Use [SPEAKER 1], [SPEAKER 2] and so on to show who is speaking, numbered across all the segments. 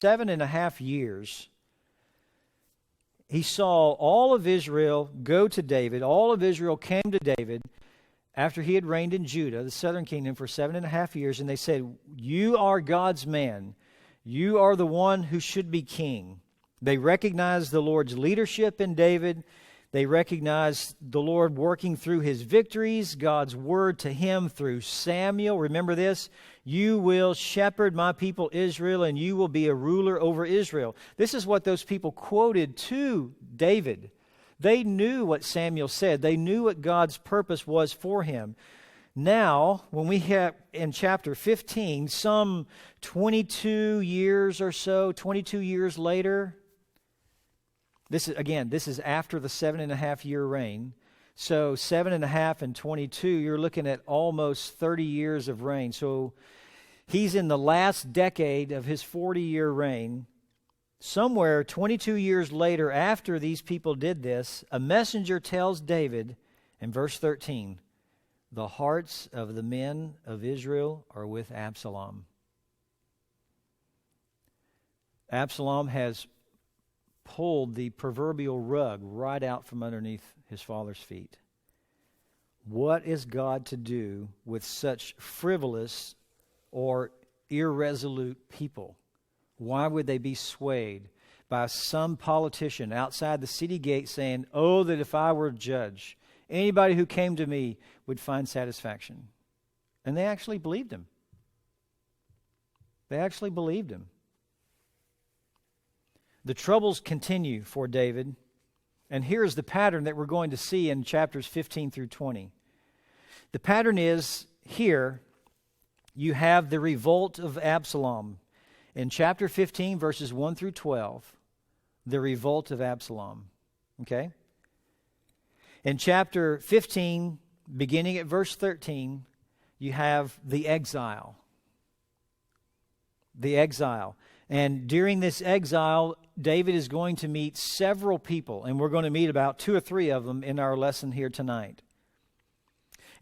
[SPEAKER 1] 7.5 years, he saw all of Israel go to David. All of Israel came to David after he had reigned in Judah, the southern kingdom, for 7.5 years. And they said, "You are God's man. You are the one who should be king." They recognized the Lord's leadership in David. They recognized the Lord working through his victories, God's word to him through Samuel. Remember this? "You will shepherd my people Israel, and you will be a ruler over Israel." This is what those people quoted to David. They knew what Samuel said. They knew what God's purpose was for him. Now, when we have in chapter 15, some 22 years or so, 22 years later, this is after the 7.5 year reign. So 7.5 and 22, you're looking at almost 30 years of reign. So he's in the last decade of his 40-year reign. Somewhere 22 years later, after these people did this, a messenger tells David in verse 13, "The hearts of the men of Israel are with Absalom." Absalom has pulled the proverbial rug right out from underneath his father's feet. What is God to do with such frivolous or irresolute people? Why would they be swayed by some politician outside the city gate saying, "Oh, that if I were a judge, anybody who came to me would find satisfaction"? And they actually believed him. They actually believed him. The troubles continue for David, and here's the pattern that we're going to see in chapters 15 through 20. The pattern is here, you have the revolt of Absalom. In chapter 15, verses 1 through 12, the revolt of Absalom. Okay? In chapter 15, beginning at verse 13, you have the exile. The exile. And during this exile, David is going to meet several people, and we're going to meet about 2 or 3 of them in our lesson here tonight.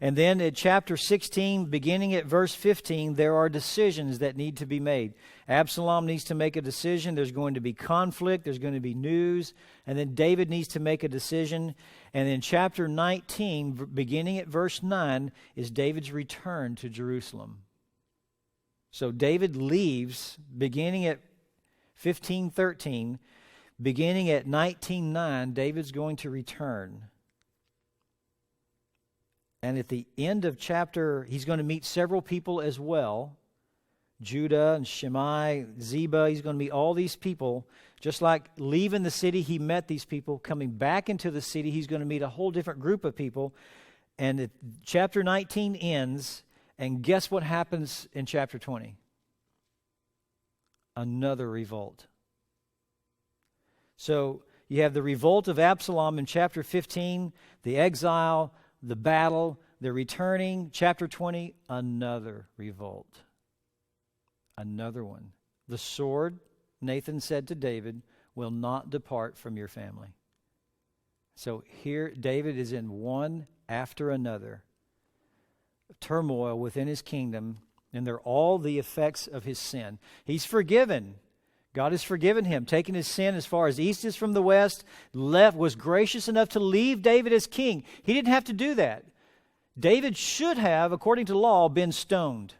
[SPEAKER 1] And then at chapter 16, beginning at verse 15, there are decisions that need to be made. Absalom needs to make a decision. There's going to be conflict. There's going to be news. And then David needs to make a decision. And in chapter 19, beginning at verse 9, is David's return to Jerusalem. So David leaves, beginning at 15:13, beginning at 19:9, David's going to return. And at the end of chapter, he's going to meet several people as well. Judah and Shimei, Ziba, he's going to meet all these people. Just like leaving the city, he met these people. Coming back into the city, he's going to meet a whole different group of people. And chapter 19 ends, and guess what happens in chapter 20? Another revolt. So you have the revolt of Absalom in chapter 15, the exile, the battle, the returning. Chapter 20, another revolt. Another one. The sword, Nathan said to David, will not depart from your family. So here David is in one after another turmoil within his kingdom, and they're all the effects of his sin. He's forgiven. God has forgiven him, taken his sin as far as east is from the west, was gracious enough to leave David as king. He didn't have to do that. David should have, according to law, been stoned.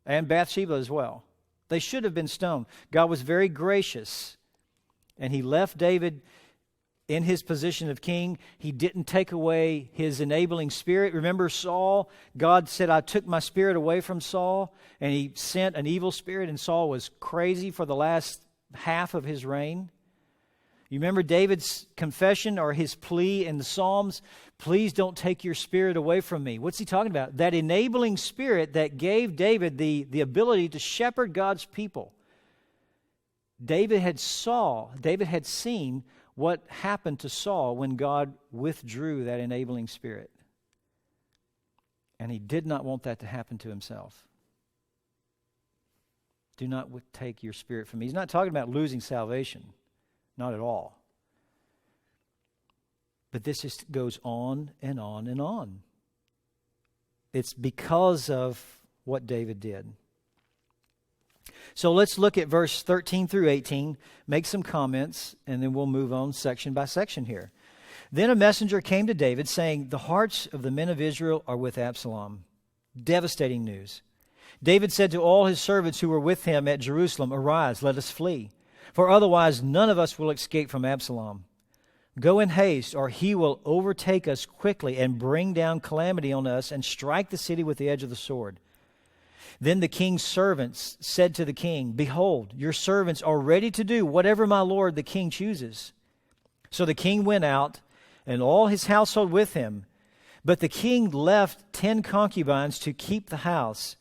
[SPEAKER 1] And Bathsheba as well. They should have been stoned. God was very gracious, and he left David in his position of king. He didn't take away his enabling spirit. Remember Saul? God said, "I took my spirit away from Saul," and he sent an evil spirit, and Saul was crazy for the last half of his reign. You remember David's confession or his plea in the Psalms? "Please don't take your spirit away from me." What's he talking about? That enabling spirit that gave David the ability to shepherd God's people. David had seen what happened to Saul when God withdrew that enabling spirit. And he did not want that to happen to himself. Do not take your spirit from me. He's not talking about losing salvation. Not at all. But this just goes on and on and on. It's because of what David did. So let's look at verse 13 through 18, make some comments, and then we'll move on section by section here. Then a messenger came to David saying, "The hearts of the men of Israel are with Absalom." Devastating news. David said to all his servants who were with him at Jerusalem, "Arise, let us flee, for otherwise none of us will escape from Absalom. Go in haste, or he will overtake us quickly and bring down calamity on us and strike the city with the edge of the sword." Then the king's servants said to the king, "Behold, your servants are ready to do whatever my lord the king chooses." So the king went out, and all his household with him. But the king left 10 concubines to keep the house.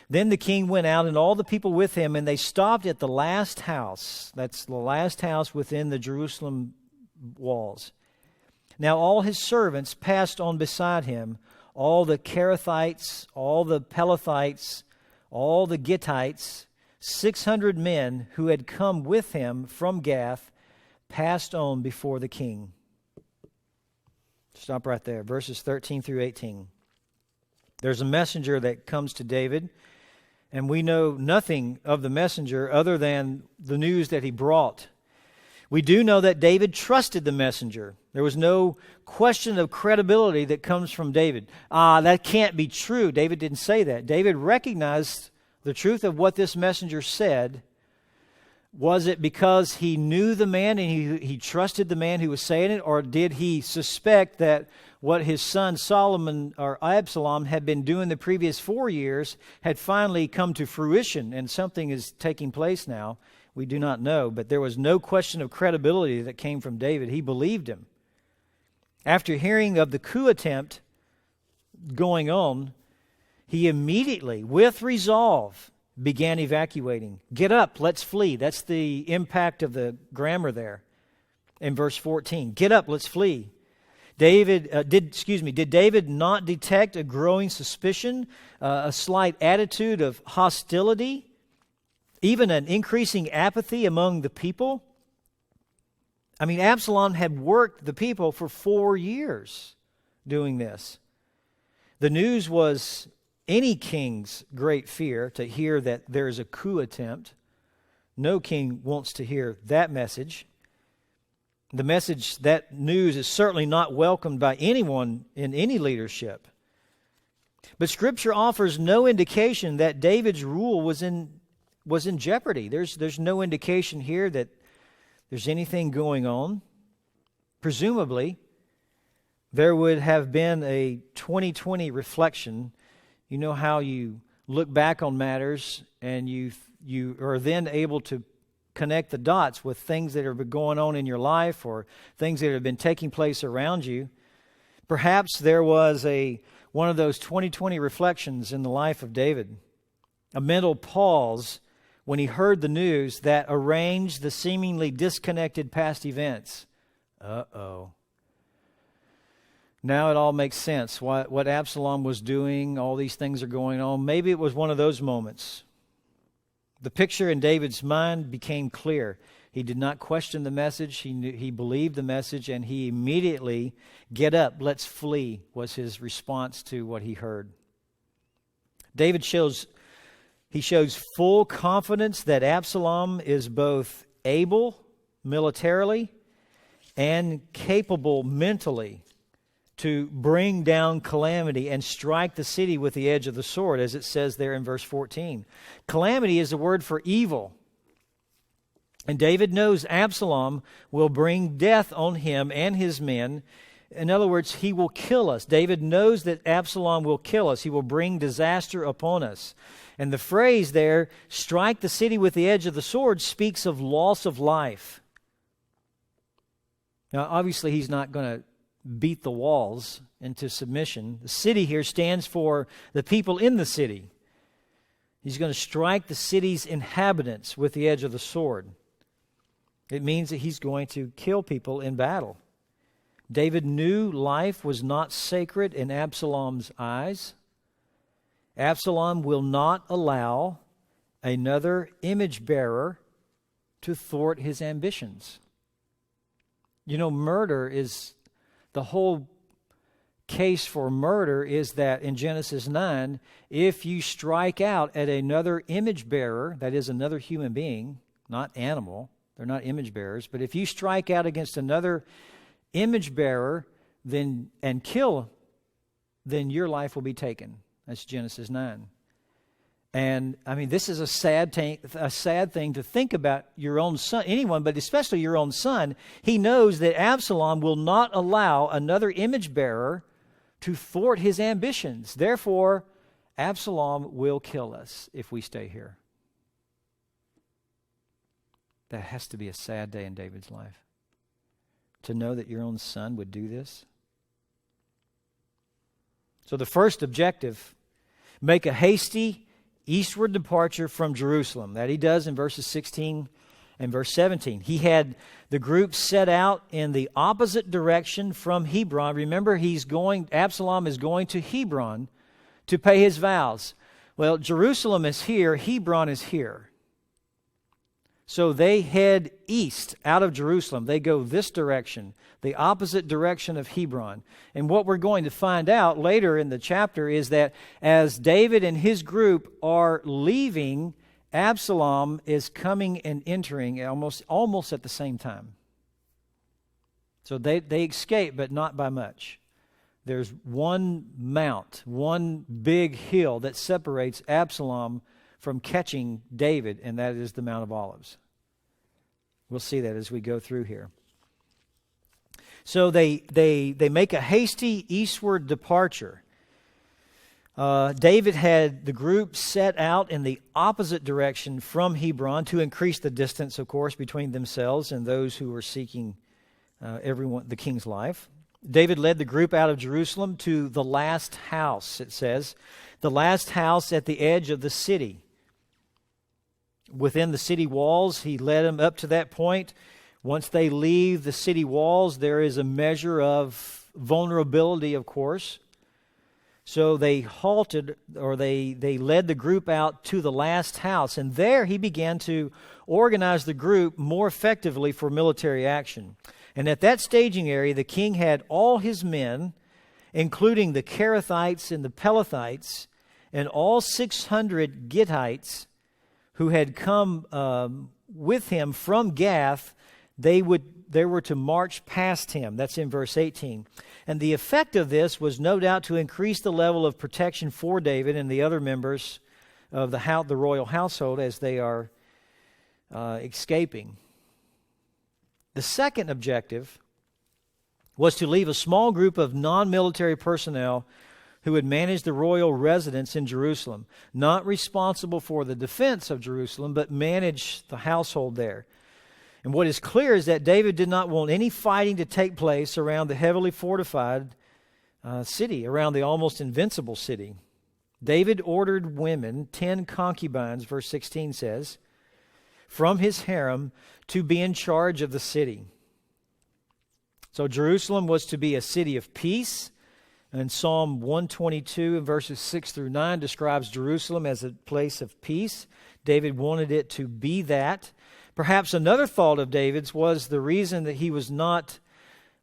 [SPEAKER 1] Then the king went out, and all the people with him, and they stopped at the last house. That's the last house within the Jerusalem walls. Now all his servants passed on beside him, all the Carathites, all the Pelethites, all the Gittites, 600 men who had come with him from Gath, passed on before the king. Stop right there, verses 13 through 18. There's a messenger that comes to David, and we know nothing of the messenger other than the news that he brought. We do know that David trusted the messenger. There was no question of credibility that comes from David. That can't be true. David didn't say that. David recognized the truth of what this messenger said. Was it because he knew the man and he trusted the man who was saying it, or did he suspect that what his son Solomon or Absalom had been doing the previous 4 years had finally come to fruition and something is taking place now? We do not know, but there was no question of credibility that came from David. He believed him. After hearing of the coup attempt going on, he immediately, with resolve, began evacuating. Get up, let's flee. That's the impact of the grammar there in verse 14. Get up, let's flee. Did David not detect a growing suspicion, a slight attitude of hostility, even an increasing apathy among the people? I mean, Absalom had worked the people for 4 years doing this. The news was any king's great fear, to hear that there is a coup attempt. No king wants to hear that message. The message, that news is certainly not welcomed by anyone in any leadership. But Scripture offers no indication that David's rule was in jeopardy. There's no indication here that there's anything going on. Presumably, there would have been a 2020 reflection. You know how you look back on matters and you are then able to connect the dots with things that are going on in your life or things that have been taking place around you. Perhaps there was one of those 2020 reflections in the life of David, a mental pause when he heard the news that arranged the seemingly disconnected past events. Uh-oh. Now it all makes sense. What Absalom was doing, all these things are going on. Maybe it was one of those moments. The picture in David's mind became clear. He did not question the message. He believed the message, and he immediately, "Get up, let's flee," was his response to what he heard. David shows full confidence that Absalom is both able militarily and capable mentally to bring down calamity and strike the city with the edge of the sword, as it says there in verse 14. Calamity is the word for evil. And David knows Absalom will bring death on him and his men. In other words, he will kill us. David knows that Absalom will kill us. He will bring disaster upon us. And the phrase there, strike the city with the edge of the sword, speaks of loss of life. Now, obviously, he's not going to beat the walls into submission. The city here stands for the people in the city. He's going to strike the city's inhabitants with the edge of the sword. It means that he's going to kill people in battle. David knew life was not sacred in Absalom's eyes. Absalom will not allow another image bearer to thwart his ambitions. You know, murder is the whole case for murder is that in Genesis 9, if you strike out at another image bearer, that is another human being, not animal, they're not image bearers, but if you strike out against another image bearer and kill, then your life will be taken. That's Genesis 9. And I mean, this is a sad thing to think about your own son, anyone, but especially your own son. He knows that Absalom will not allow another image bearer to thwart his ambitions. Therefore, Absalom will kill us if we stay here. That has to be a sad day in David's life. To know that your own son would do this. So the first objective, make a hasty eastward departure from Jerusalem. That he does in verses 16 and verse 17. He had the group set out in the opposite direction from Hebron. Remember, Absalom is going to Hebron to pay his vows. Well, Jerusalem is here, Hebron is here. So they head east out of Jerusalem. They go this direction, the opposite direction of Hebron. And what we're going to find out later in the chapter is that as David and his group are leaving, Absalom is coming and entering almost at the same time. So they escape, but not by much. There's one mount, one big hill that separates Absalom from catching David, and that is the Mount of Olives. We'll see that as we go through here. So they make a hasty eastward departure. David had the group set out in the opposite direction from Hebron to increase the distance, of course, between themselves and those who were seeking the king's life. David led the group out of Jerusalem to the last house, it says. The last house at the edge of the city. Within the city walls, he led them up to that point. Once they leave the city walls, there is a measure of vulnerability, of course. So they halted, or they led the group out to the last house. And there he began to organize the group more effectively for military action. And at that staging area, the king had all his men, including the Kerethites and the Pelethites, and all 600 Gittites who had come with him from Gath. They were to march past him. That's in verse 18. And the effect of this was no doubt to increase the level of protection for David and the other members of the royal household as they are escaping. The second objective was to leave a small group of non-military personnel who would manage the royal residence in Jerusalem, not responsible for the defense of Jerusalem, but manage the household there. And what is clear is that David did not want any fighting to take place around the heavily fortified city, around the almost invincible city. David ordered women, 10 concubines, verse 16 says, from his harem to be in charge of the city. So Jerusalem was to be a city of peace. And Psalm 122 and verses 6 through 9 describes Jerusalem as a place of peace. David wanted it to be that. Perhaps another thought of David's was the reason that he was not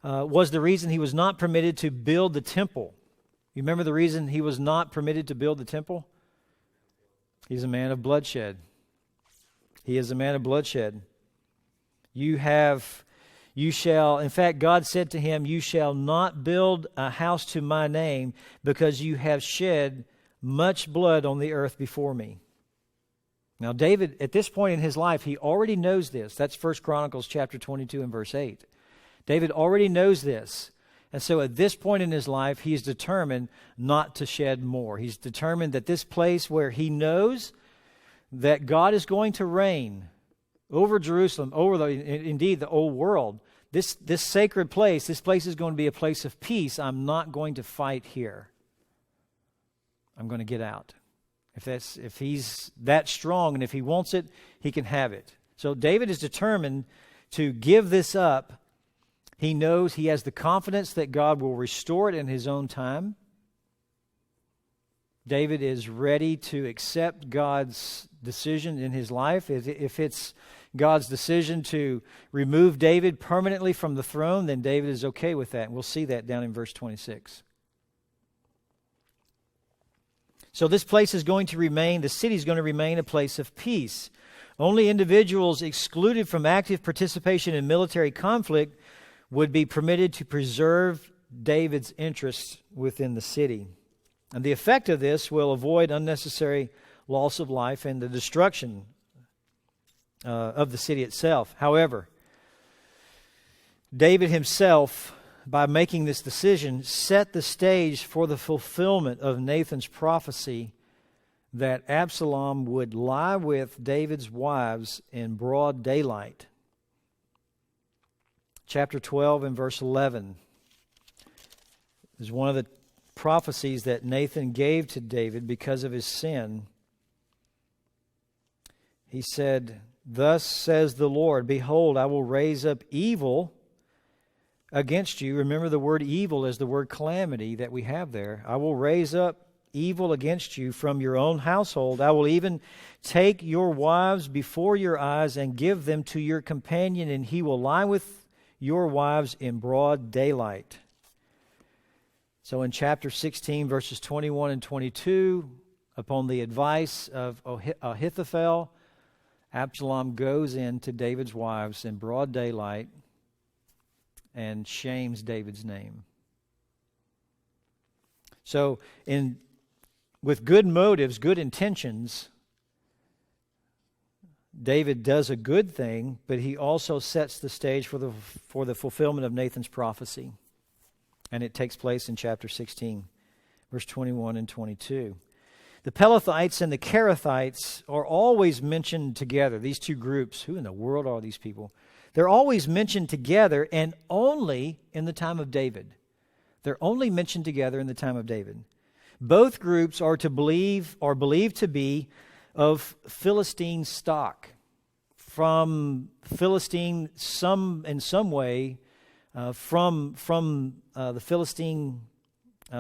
[SPEAKER 1] permitted to build the temple. You remember the reason he was not permitted to build the temple? He's a man of bloodshed. He is a man of bloodshed. In fact, God said to him, you shall not build a house to my name because you have shed much blood on the earth before me. Now, David, at this point in his life, he already knows this. That's 1 Chronicles chapter 22 and verse 8. David already knows this. And so at this point in his life, he is determined not to shed more. He's determined that this place where he knows that God is going to reign over Jerusalem, indeed the old world, this sacred place, this place is going to be a place of peace. I'm not going to fight here. I'm going to get out. If he's that strong and if he wants it, he can have it. So David is determined to give this up. He knows he has the confidence that God will restore it in his own time. David is ready to accept God's decision in his life. If it's God's decision to remove David permanently from the throne, then David is okay with that. And we'll see that down in verse 26. So this place is going to remain, the city is going to remain a place of peace. Only individuals excluded from active participation in military conflict would be permitted to preserve David's interests within the city. And the effect of this will avoid unnecessary loss of life and the destruction of the city itself. However, David himself, by making this decision, set the stage for the fulfillment of Nathan's prophecy that Absalom would lie with David's wives in broad daylight. Chapter 12 and verse 11 is one of the prophecies that Nathan gave to David because of his sin. He said, "Thus says the Lord, behold, I will raise up evil against you." Remember, the word evil is the word calamity that we have there. "I will raise up evil against you from your own household. I will even take your wives before your eyes and give them to your companion, and he will lie with your wives in broad daylight." So in chapter 16, verses 21 and 22, upon the advice of Ahithophel, Absalom goes into David's wives in broad daylight and shames David's name. So with good motives, good intentions, David does a good thing, but he also sets the stage for the fulfillment of Nathan's prophecy. And it takes place in chapter 16, verse 21 and 22. The Pelethites and the Carathites are always mentioned together, these two groups. Who in the world are these people? They're always mentioned together, and only in the time of David. They're only mentioned together in the time of David. Both groups are believed to be of Philistine stock, from Philistine, in some way, from the Philistine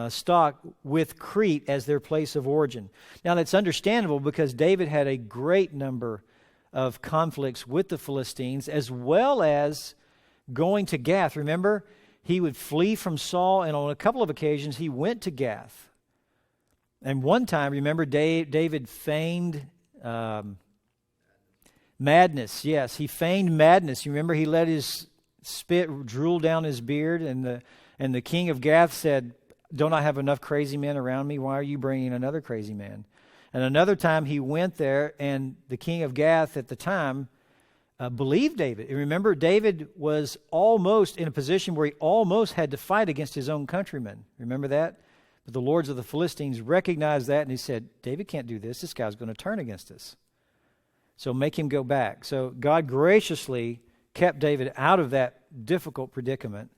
[SPEAKER 1] stock, with Crete as their place of origin. Now that's understandable because David had a great number of conflicts with the Philistines, as well as going to Gath. Remember, he would flee from Saul, and on a couple of occasions he went to Gath. And one time, remember, David feigned madness. Yes, he feigned madness. You remember, he let his spit drool down his beard, and the king of Gath said, "Don't I have enough crazy men around me? Why are you bringing another crazy man?" And another time he went there, and the king of Gath at the time believed David. And remember, David was almost in a position where he almost had to fight against his own countrymen. Remember that? But the lords of the Philistines recognized that, and he said, "David can't do this. This guy's going to turn against us. So make him go back." So God graciously kept David out of that difficult predicament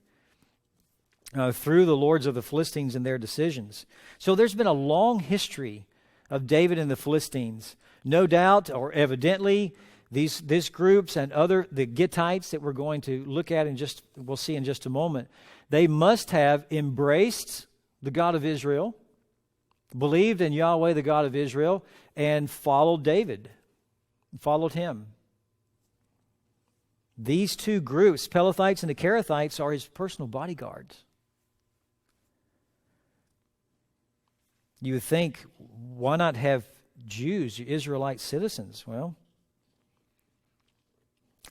[SPEAKER 1] through the lords of the Philistines and their decisions. So there's been a long history of David and the Philistines. No doubt, or evidently, these groups and the Gittites that we're going to look at we'll see in just a moment, they must have embraced the God of Israel, believed in Yahweh, the God of Israel, and followed David, followed him. These two groups, Pelethites and the Carathites, are his personal bodyguards. You would think, why not have Jews, Israelite citizens? Well,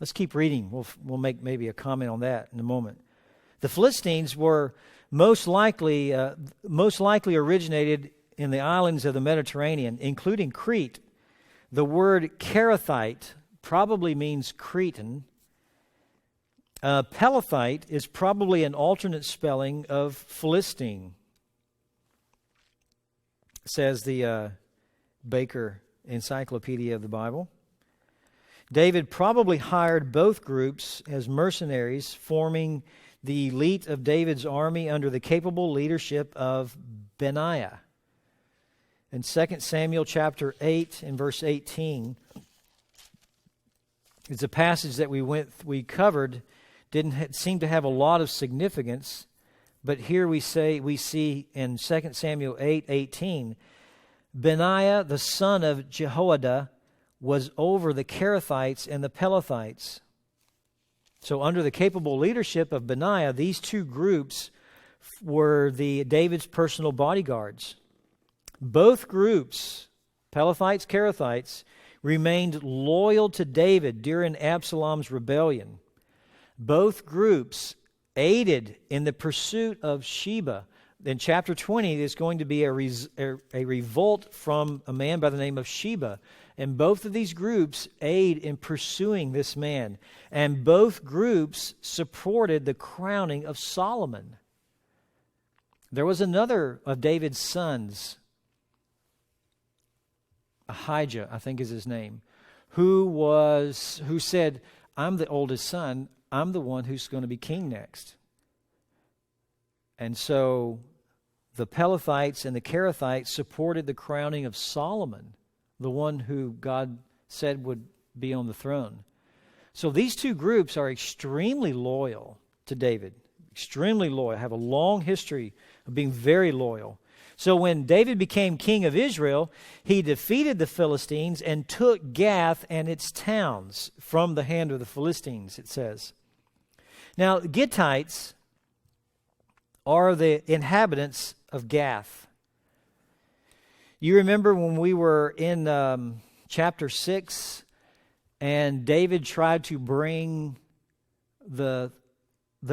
[SPEAKER 1] let's keep reading. We'll make maybe a comment on that in a moment. The Philistines were most likely originated in the islands of the Mediterranean, including Crete. The word Carathite probably means Cretan. Pelethite is probably an alternate spelling of Philistine, says the Baker Encyclopedia of the Bible. David probably hired both groups as mercenaries, forming the elite of David's army under the capable leadership of Benaiah. In 2 Samuel chapter 8 and verse 18, it's a passage that we covered, didn't seem to have a lot of significance, but here we see in 2 Samuel 8:18, Benaiah the son of Jehoiada was over the Carathites and the Pelethites. So under the capable leadership of Benaiah, these two groups were David's personal bodyguards. Both groups, Pelethites, Carathites, remained loyal to David during Absalom's rebellion. Both groups aided in the pursuit of Sheba. In chapter 20, there's going to be a revolt from a man by the name of Sheba. And both of these groups aid in pursuing this man. And both groups supported the crowning of Solomon. There was another of David's sons, Ahijah, I think is his name, who said, I'm the oldest son, I'm the one who's going to be king next. And so the Pelethites and the Carathites supported the crowning of Solomon, the one who God said would be on the throne. So these two groups are extremely loyal to David, extremely loyal, have a long history of being very loyal. So when David became king of Israel, he defeated the Philistines and took Gath and its towns from the hand of the Philistines, it says. Now, Gittites are the inhabitants of Gath. You remember when we were in chapter 6 and David tried to bring the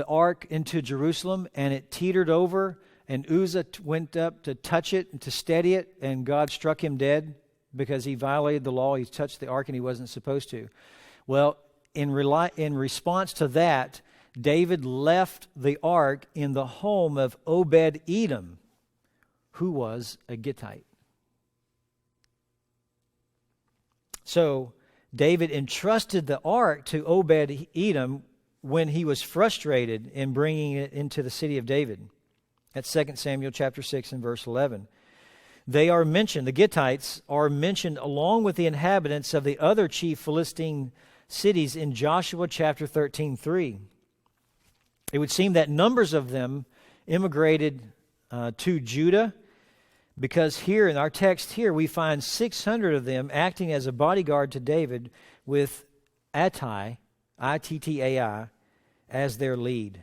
[SPEAKER 1] ark into Jerusalem and it teetered over and Uzzah went up to touch it and to steady it and God struck him dead because he violated the law. He touched the ark and he wasn't supposed to. Well, in response to that, David left the ark in the home of Obed-Edom, who was a Gittite. So David entrusted the ark to Obed-Edom when he was frustrated in bringing it into the city of David. That's 2 Samuel chapter 6 and verse 11. They are mentioned, the Gittites are mentioned along with the inhabitants of the other chief Philistine cities in Joshua chapter 13:3. It would seem that numbers of them immigrated to Judah, because here in our text here we find 600 of them acting as a bodyguard to David with Ittai, I-T-T-A-I, as their lead.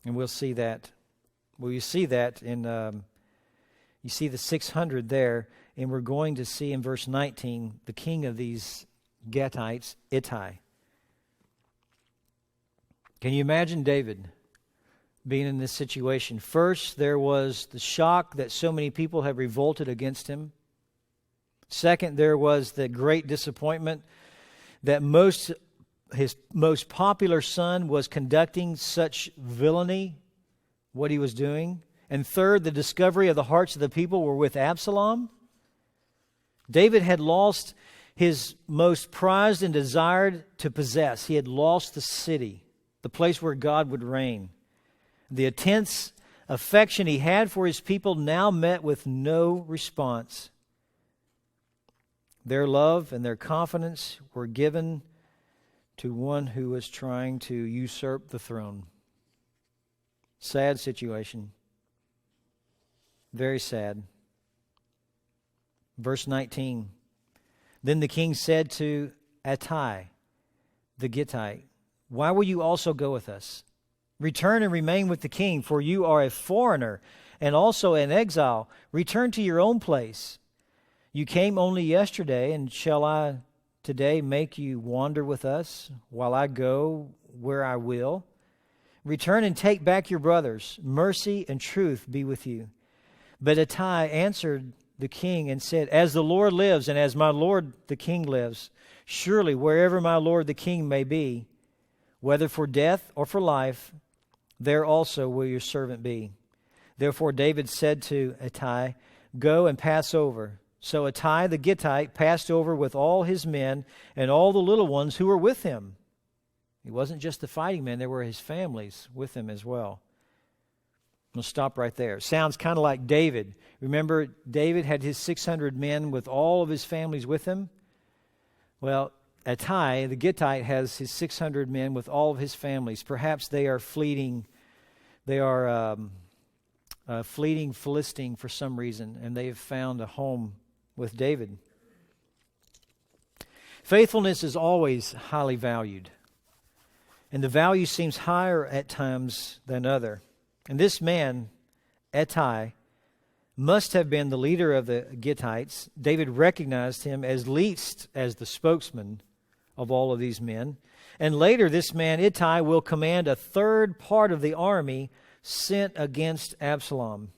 [SPEAKER 1] And we'll see that. Well, you see that in, you see the 600 there, and we're going to see in verse 19 the king of these Gittites, Ittai. Can you imagine David being in this situation? First, there was the shock that so many people had revolted against him. Second, there was the great disappointment that his most popular son was conducting such villainy, what he was doing. And third, the discovery of the hearts of the people were with Absalom. David had lost his most prized and desired to possess. He had lost the city, the place where God would reign. The intense affection he had for his people now met with no response. Their love and their confidence were given to one who was trying to usurp the throne. Sad situation. Very sad. Verse 19. Then the king said to Ittai, the Gittite, why will you also go with us? Return and remain with the king, for you are a foreigner and also an exile. Return to your own place. You came only yesterday, and shall I today make you wander with us while I go where I will? Return and take back your brothers. Mercy and truth be with you. But Ittai answered the king and said, as the Lord lives and as my lord the king lives, surely wherever my lord the king may be, whether for death or for life, there also will your servant be. Therefore David said to Ittai, go and pass over. So Ittai the Gittite passed over with all his men and all the little ones who were with him. He wasn't just the fighting men, there were his families with him as well. We'll stop right there. Sounds kind of like David. Remember, David had his 600 men with all of his families with him? Well, Ittai, the Gittite, has his 600 men with all of his families. Perhaps they are fleeting. They are fleeting Philistine for some reason, and they have found a home with David. Faithfulness is always highly valued, and the value seems higher at times than other. And this man, Ittai, must have been the leader of the Gittites. David recognized him as least as the spokesman of all of these men. And later, this man, Ittai, will command a third part of the army sent against Absalom.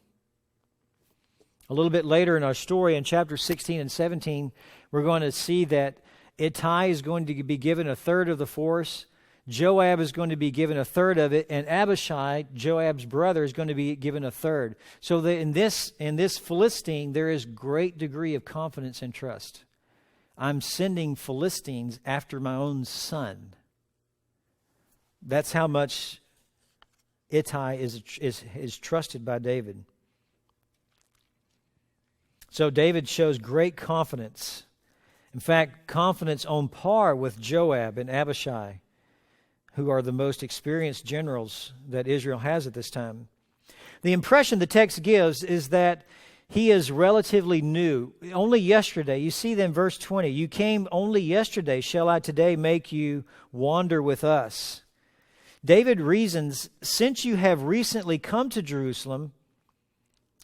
[SPEAKER 1] A little bit later in our story, in chapter 16 and 17, we're going to see that Ittai is going to be given a third of the force. Joab is going to be given a third of it, and Abishai, Joab's brother, is going to be given a third. So in this Philistine, there is great degree of confidence and trust. I'm sending Philistines after my own son. That's how much Ittai is trusted by David. So David shows great confidence. In fact, confidence on par with Joab and Abishai, who are the most experienced generals that Israel has at this time. The impression the text gives is that he is relatively new. Only yesterday, you see then verse 20, you came only yesterday, shall I today make you wander with us? David reasons, since you have recently come to Jerusalem,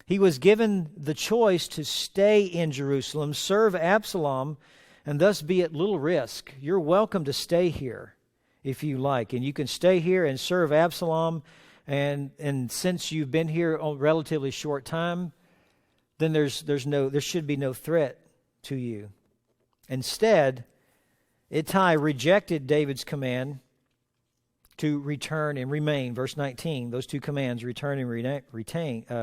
[SPEAKER 1] he was given the choice to stay in Jerusalem, serve Absalom, and thus be at little risk. You're welcome to stay here if you like. And you can stay here and serve Absalom. And since you've been here a relatively short time, then there should be no threat to you. Instead, Ittai rejected David's command to return and remain. Verse 19, those two commands, return and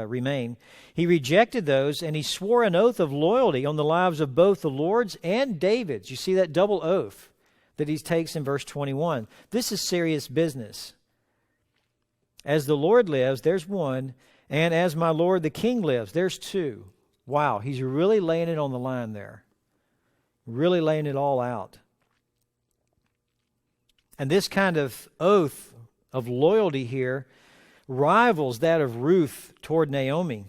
[SPEAKER 1] remain. He rejected those, and he swore an oath of loyalty on the lives of both the Lord's and David's. You see that double oath that he takes in verse 21. This is serious business. As the Lord lives, there's one, and as my Lord the King lives, there's two. Wow, he's really laying it on the line there. Really laying it all out. And this kind of oath of loyalty here rivals that of Ruth toward Naomi.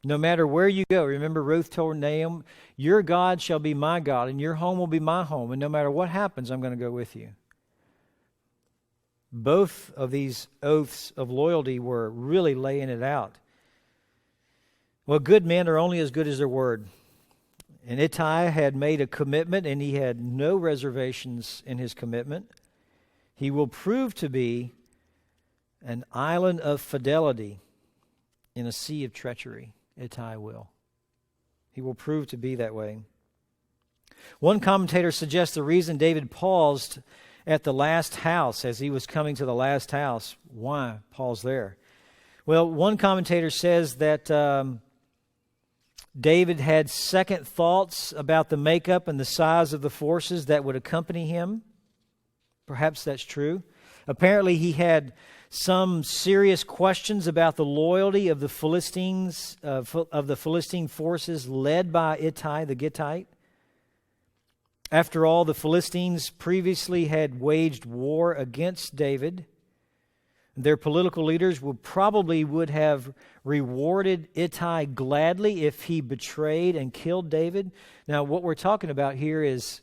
[SPEAKER 1] No matter where you go, remember Ruth told Naomi, your God shall be my God, and your home will be my home, and no matter what happens, I'm going to go with you. Both of these oaths of loyalty were really laying it out. Well, good men are only as good as their word. And Ittai had made a commitment, and he had no reservations in his commitment. He will prove to be an island of fidelity in a sea of treachery. Ittai will. He will prove to be that way. One commentator suggests the reason David paused at the last house as he was coming to the last house. Why pause there? Well, one commentator says that David had second thoughts about the makeup and the size of the forces that would accompany him. Perhaps that's true. Apparently he had some serious questions about the loyalty of the Philistines, of the Philistine forces led by Ittai the Gittite. After all, the Philistines previously had waged war against David. Their political leaders would have rewarded Ittai gladly if he betrayed and killed David. Now, what we're talking about here is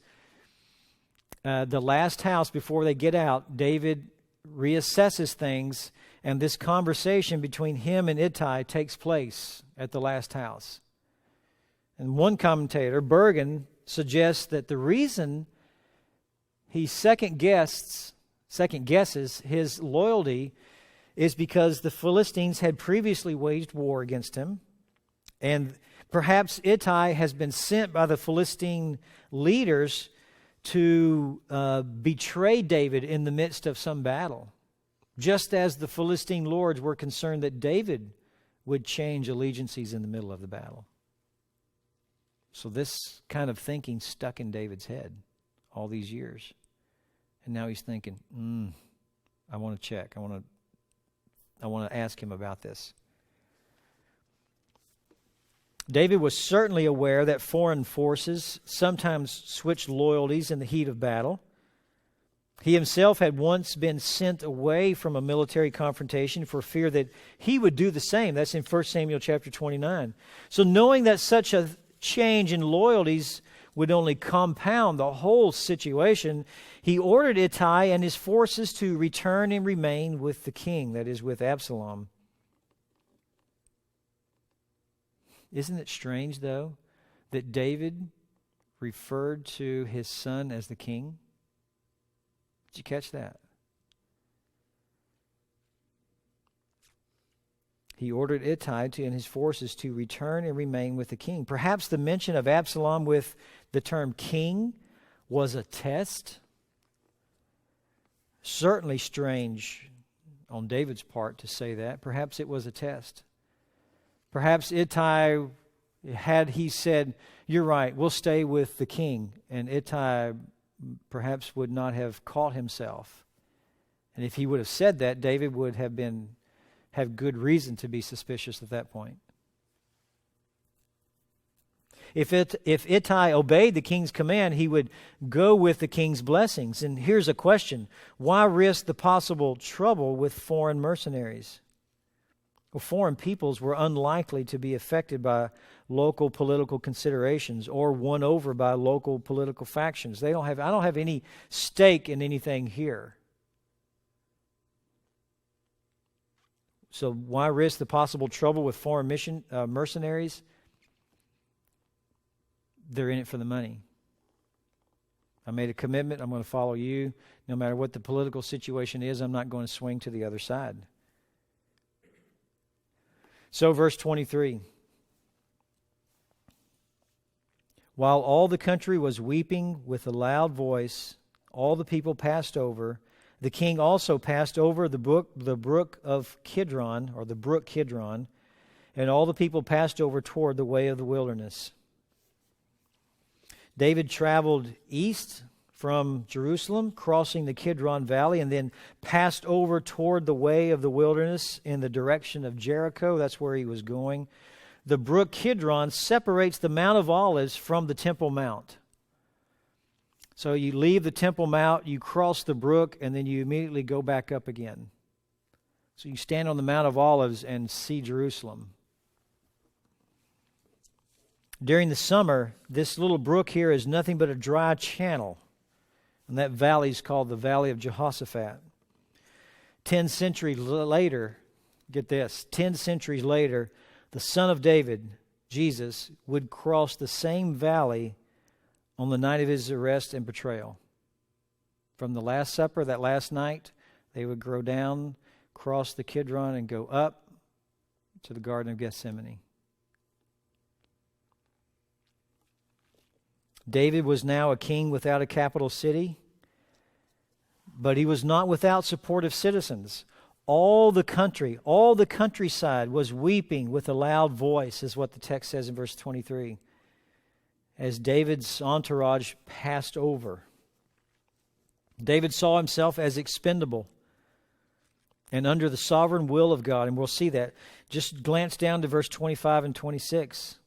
[SPEAKER 1] the last house before they get out. David reassesses things, and this conversation between him and Ittai takes place at the last house. And one commentator, Bergen, suggests that the reason he second guesses his loyalty is because the Philistines had previously waged war against him, and perhaps Ittai has been sent by the Philistine leaders to betray David in the midst of some battle, just as the Philistine lords were concerned that David would change allegiances in the middle of the battle. So this kind of thinking stuck in David's head all these years. And now he's thinking, I want to check. I want to ask him about this. David was certainly aware that foreign forces sometimes switched loyalties in the heat of battle. He himself had once been sent away from a military confrontation for fear that he would do the same. That's in 1 Samuel chapter 29. So knowing that such a change in loyalties would only compound the whole situation, he ordered Ittai and his forces to return and remain with the king, that is, with Absalom. Isn't it strange, though, that David referred to his son as the king? Did you catch that? He ordered Ittai and his forces to return and remain with the king. Perhaps the mention of Absalom with the term king was a test. Certainly strange on David's part to say that. Perhaps it was a test. Perhaps Ittai, had he said, "You're right, we'll stay with the king," and Ittai perhaps would not have caught himself. And if he would have said that, David would have good reason to be suspicious at that point. If Ittai obeyed the king's command, he would go with the king's blessings. And here's a question: why risk the possible trouble with foreign mercenaries? Well, foreign peoples were unlikely to be affected by local political considerations or won over by local political factions. I don't have any stake in anything here. So why risk the possible trouble with foreign mercenaries? They're in it for the money. I made a commitment. I'm going to follow you. No matter what the political situation is, I'm not going to swing to the other side. So verse 23. While all the country was weeping with a loud voice, all the people passed over. The king also passed over the brook of Kidron, or the brook Kidron, and all the people passed over toward the way of the wilderness. David traveled east from Jerusalem, crossing the Kidron Valley, and then passed over toward the way of the wilderness in the direction of Jericho. That's where he was going. The brook Kidron separates the Mount of Olives from the Temple Mount. So you leave the Temple Mount, you cross the brook, and then you immediately go back up again. So you stand on the Mount of Olives and see Jerusalem. During the summer, this little brook here is nothing but a dry channel. And that valley is called the Valley of Jehoshaphat. 10 centuries later, get this, 10 centuries later, the son of David, Jesus, would cross the same valley on the night of his arrest and betrayal. From the Last Supper, that last night, they would go down, cross the Kidron, and go up to the Garden of Gethsemane. David was now a king without a capital city, but he was not without supportive citizens. All the countryside was weeping with a loud voice, is what the text says in verse 23, as David's entourage passed over. David saw himself as expendable and under the sovereign will of God, and we'll see that. Just glance down to verse 25 and 26.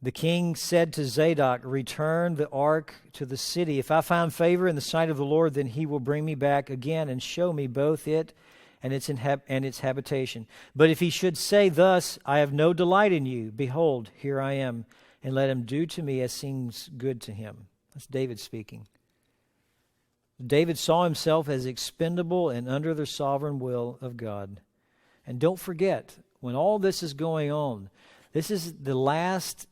[SPEAKER 1] The king said to Zadok, "Return the ark to the city. If I find favor in the sight of the Lord, then he will bring me back again and show me both it and its habitation. But if he should say thus, I have no delight in you, behold, here I am, and let him do to me as seems good to him." That's David speaking. David saw himself as expendable and under the sovereign will of God. And don't forget, when all this is going on, this is the last,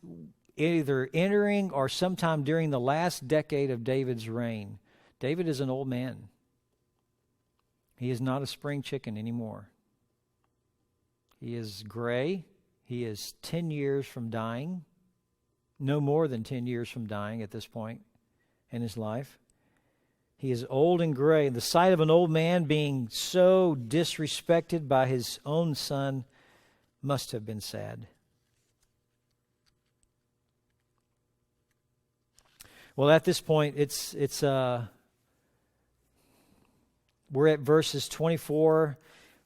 [SPEAKER 1] either entering or sometime during the last decade of David's reign. David is an old man. He is not a spring chicken anymore. He is gray. He is 10 years from dying. No more than 10 years from dying at this point in his life. He is old and gray. The sight of an old man being so disrespected by his own son must have been sad. Well, at this point, we're at verses 24.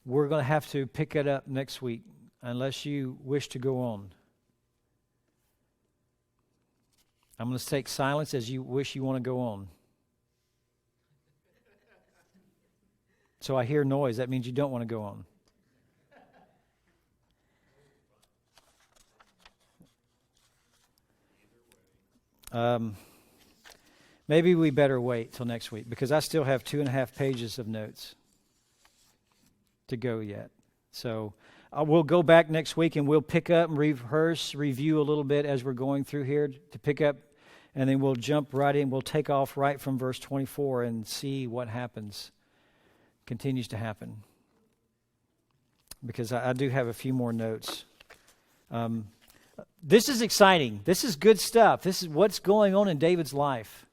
[SPEAKER 1] We're going to have to pick it up next week, unless you wish to go on. I'm going to take silence as you wish you want to go on. So I hear noise. That means you don't want to go on. Maybe we better wait till next week, because I still have 2.5 pages of notes to go yet. So We'll go back next week and we'll pick up and review a little bit as we're going through here to pick up, and then we'll jump right in. We'll take off right from verse 24 and see what happens, continues to happen. Because I do have a few more notes. This is exciting. This is good stuff. This is what's going on in David's life.